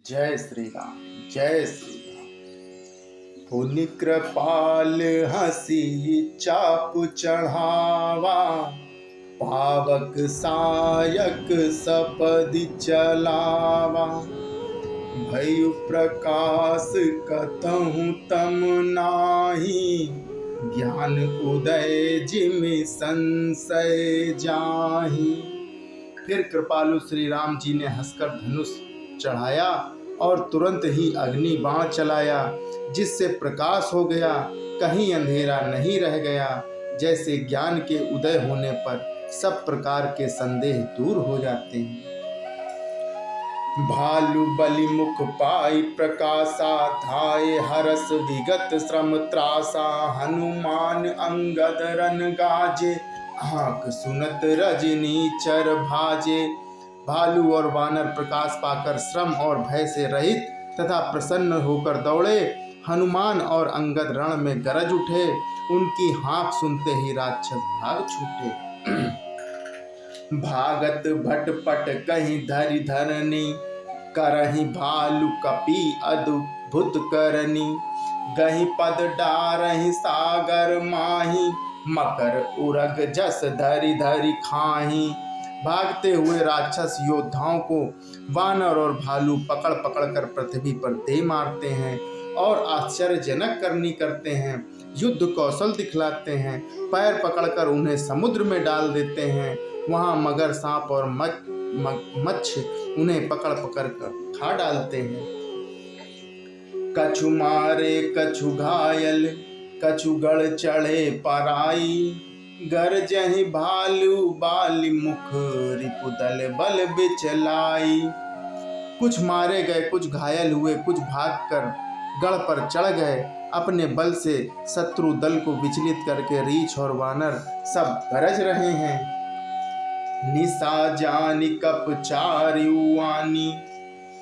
जय श्री राम। जय श्री राम। पुनि कृपाल हसी चाप चढ़ावा, पावक सायक सपदि चलावा। भयु प्रकाश कतहु तम नाही, ज्ञान उदय जिमि संशय जाहि। फिर कृपालु श्री राम जी ने हंसकर धनुष चढ़ाया और तुरंत ही अग्नि बाण चलाया, जिससे प्रकाश हो गया, कहीं अंधेरा नहीं रह गया। जैसे ज्ञान के उदय होने पर सब प्रकार के संदेह दूर हो जाते हैं। भालु बलि मुख पाई प्रकाशा, धाये हरस विगत श्रम त्रासा। हनुमान अंगद रन गाजे, आँख सुनत रजनी चर भाजे। भालू और वानर प्रकाश पाकर श्रम और भय से रहित तथा प्रसन्न होकर दौड़े। हनुमान और अंगद रण में गरज उठे, उनकी हाँक सुनते ही राक्षस भाग छूटे। भागत भटपट कहीं धरि धरनी, करहि भालू कपि अद्भुत करनी। गहि पद डारहि सागर माही, मकर उरग जस धरि धरि खाही। भागते हुए राक्षस योद्धाओं को वानर और भालू पकड़ पकड़ कर पृथ्वी पर दे मारते हैं और आश्चर्यजनक करनी करते हैं। युद्ध कौशल दिखलाते हैं, पैर पकड़कर उन्हें समुद्र में डाल देते हैं। वहाँ मगर, सांप और मच्छ उन्हें पकड़ पकड़ कर खा डालते हैं। कछु मारे कछु घायल, कछु गढ़ चढ़े पराई। गरजहि भालू बाली मुख, रिपुदल बल बिचलाई। कुछ मारे गए, कुछ घायल हुए, कुछ भागकर गढ़ पर चढ़ गए। अपने बल से शत्रु दल को विचलित करके रीछ और वानर सब गरज रहे हैं। निशा जानि कप चारियुआनी,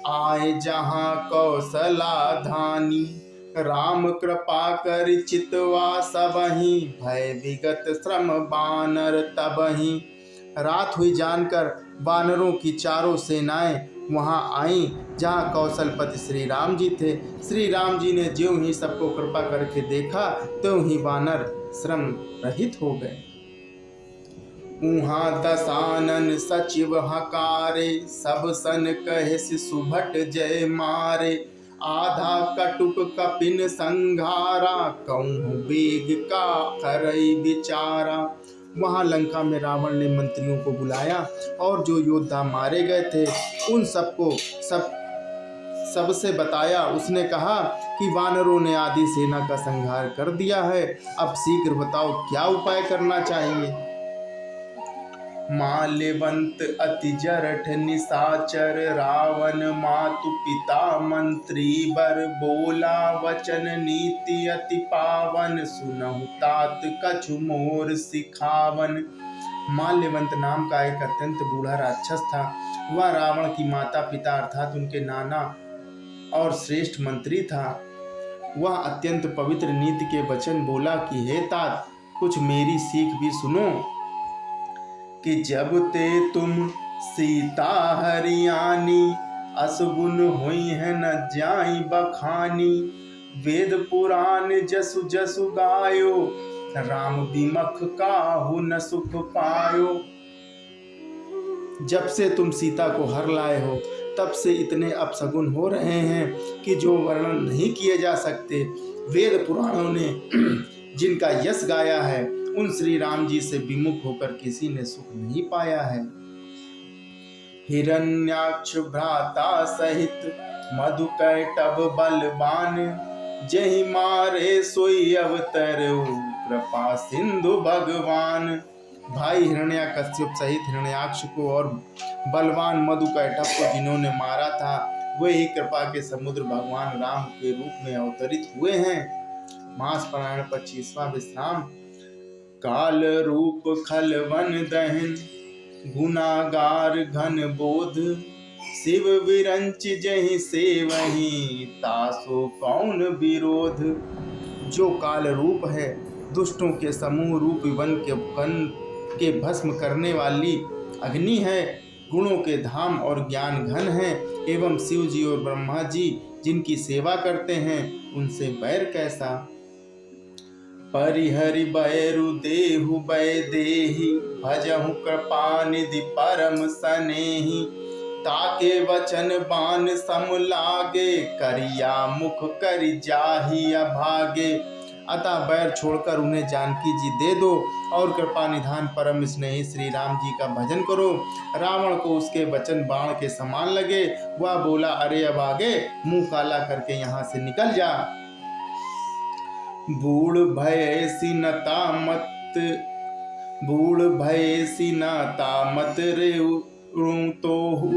आए जहाँ कौशला धानी। राम कृपा कर चितवा सबहि, भय विगत श्रम बानर तबहि। रात हुई जानकर बानरों की चारों सेनाएं वहां आईं जहां कौशलपति श्री राम जी थे। श्री राम जी ने ज्यों ही सबको कृपा करके देखा, त्यों ही वानर श्रम रहित हो गए। उहाँ दसानन सचिव हकारे, सब सन कहे सुभट जय मारे। आधा कटुक कपिन संघारा, कहूँ वेग का करई विचारा। वहाँ लंका में रावण ने मंत्रियों को बुलाया और जो योद्धा मारे गए थे उन सबसे बताया। उसने कहा कि वानरों ने आधी सेना का संहार कर दिया है, अब शीघ्र बताओ क्या उपाय करना चाहिए। माल्यवंत अति जरठ निशाचर, रावण मातु पिता मंत्री बर। बोला वचन नीति अति पावन, सुनहु तात कछु मोर सिखावन। माल्यवंत नाम का एक अत्यंत बूढ़ा राक्षस था। वह रावण की माता पिता अर्थात उनके नाना और श्रेष्ठ मंत्री था। वह अत्यंत पवित्र नीति के वचन बोला कि हे तात, कुछ मेरी सीख भी सुनो। कि जब ते तुम सीता हरियाणी, असगुन हुई है न जाई बखानी। वेद पुराण जसु जसु गायो, राम विमख काहू न सुख पायो। जब से तुम सीता को हर लाए हो, तब से इतने अपशगुन हो रहे हैं कि जो वर्णन नहीं किए जा सकते। वेद पुराणों ने जिनका यश गाया है, उन श्री राम जी से विमुख होकर किसी ने सुख नहीं पाया है। हिरण्याक्ष भ्राता सहित मधुकैटभ बलवान, जहि मारे सोई अवतरऊ, कृपा सिंधु भगवान। भाई हिरण्याकश्यप सहित हिरण्याक्ष को और बलवान मधुकैटभ को जिन्होंने मारा था, वे ही कृपा के समुद्र भगवान राम के रूप में अवतरित हुए हैं। मास पारायण 25वां विश्राम। काल रूप खलवन दहन, गुनागार घन बोध। शिव विरंच जहि सेवहि, तासो कौन विरोध। जो काल रूप है, दुष्टों के समूह रूप वन के भस्म करने वाली अग्नि है, गुणों के धाम और ज्ञान घन हैं, एवं शिव जी और ब्रह्मा जी जिनकी सेवा करते हैं उनसे बैर कैसा। परिहरि बैरु देहु बै देहि, भजहु कृपा निधि परम सनेहि। ताके वचन बान सम लागे, करिया मुख करि जाहि अभागे। अतः बैर छोड़कर उन्हें जानकी जी दे दो और कृपा निधान परम स्नेही श्री राम जी का भजन करो। रावण को उसके वचन बाण के समान लगे। वह बोला, अरे अब आगे मुंह काला करके यहाँ से निकल जा। बूढ़ भय सिनता मत रे तोहु,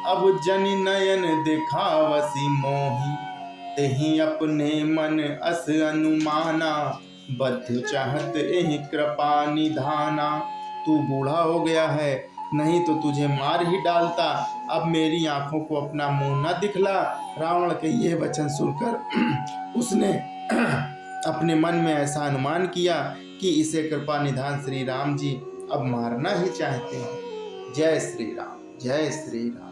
अब जनि नयन दिखावसी मोहि। तेहि अपने मन अस अनुमाना, बद्ध चाहत एहि कृपा निधाना। तू बूढ़ा हो गया है, नहीं तो तुझे मार ही डालता। अब मेरी आंखों को अपना मुंह न दिखला। रावण के ये वचन सुनकर उसने अपने मन में ऐसा अनुमान किया कि इसे कृपा निधान श्री राम जी अब मारना ही चाहते हैं। जय श्री राम, जय श्री राम।